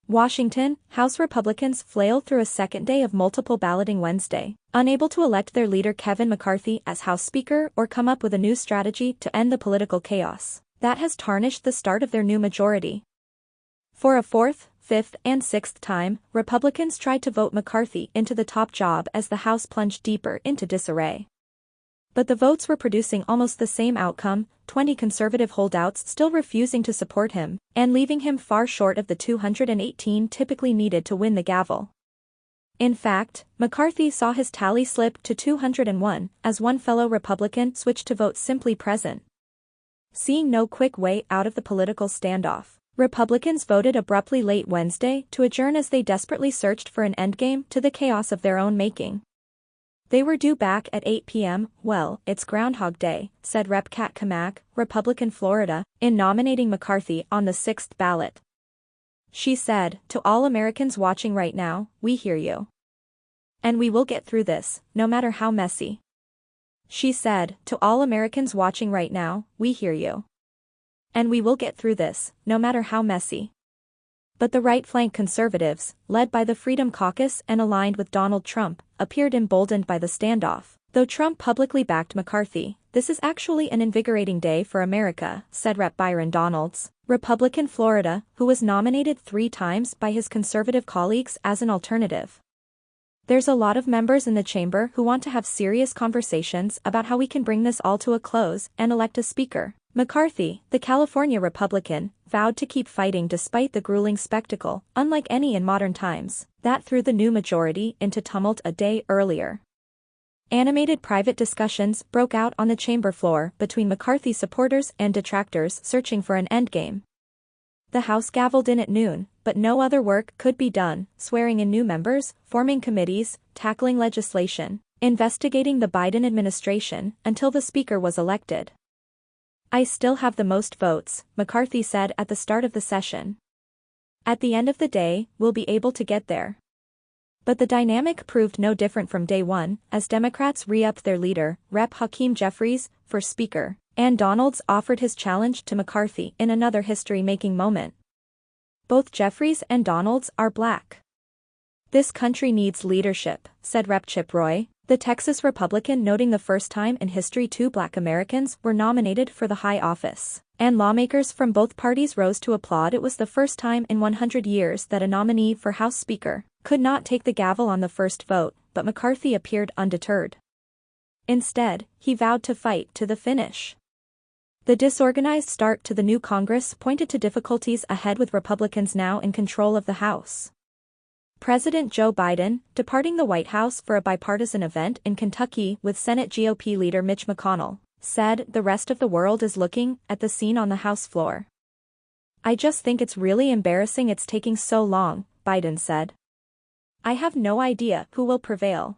Washington, House Republicans flailed through a second day of multiple balloting Wednesday, unable to elect their leader Kevin McCarthy as House Speaker or come up with a new strategy to end the political chaos that has tarnished the start of their new majority. For a fourth, fifth, and sixth time, Republicans tried to vote McCarthy into the top job as the House plunged deeper into disarray. But the votes were producing almost the same outcome, 20 conservative holdouts still refusing to support him, and leaving him far short of the 218 typically needed to win the gavel. In fact, McCarthy saw his tally slip to 201 as one fellow Republican switched to vote simply present. Seeing no quick way out of the political standoff, Republicans voted abruptly late Wednesday to adjourn as they desperately searched for an endgame to the chaos of their own making. They were due back at 8 p.m., well, it's Groundhog Day, said Rep. Kat Kamak, Republican Florida, in nominating McCarthy on the sixth ballot. She said, "To all Americans watching right now, we hear you. And we will get through this, no matter how messy." She said, "To all Americans watching right now, we hear you. And we will get through this, no matter how messy." But the right-flank conservatives, led by the Freedom Caucus and aligned with Donald Trump, appeared emboldened by the standoff. Though Trump publicly backed McCarthy, this is actually an invigorating day for America, said Rep. Byron Donalds, Republican Florida, who was nominated 3 times by his conservative colleagues as an alternative. "There's a lot of members in the chamber who want to have serious conversations about how we can bring this all to a close and elect a speaker." McCarthy, the California Republican, vowed to keep fighting despite the grueling spectacle, unlike any in modern times, that threw the new majority into tumult a day earlier. Animated private discussions broke out on the chamber floor between McCarthy supporters and detractors searching for an endgame. The House gavelled in at noon, but no other work could be done, swearing in new members, forming committees, tackling legislation, investigating the Biden administration, until the speaker was elected. "I still have the most votes," McCarthy said at the start of the session. "At the end of the day, we'll be able to get there." But the dynamic proved no different from day one, as Democrats re-upped their leader, Rep. Hakeem Jeffries, for Speaker, and Donalds offered his challenge to McCarthy in another history-making moment. Both Jeffries and Donalds are black. "This country needs leadership," said Rep. Chip Roy, the Texas Republican, noting the first time in history 2 black Americans were nominated for the high office, and lawmakers from both parties rose to applaud. It was the first time in 100 years that a nominee for House Speaker could not take the gavel on the first vote, but McCarthy appeared undeterred. Instead, he vowed to fight to the finish. The disorganized start to the new Congress pointed to difficulties ahead with Republicans now in control of the House. President Joe Biden, departing the White House for a bipartisan event in Kentucky with Senate GOP leader Mitch McConnell, said the rest of the world is looking at the scene on the House floor. "I just think it's really embarrassing it's taking so long," Biden said. "I have no idea who will prevail.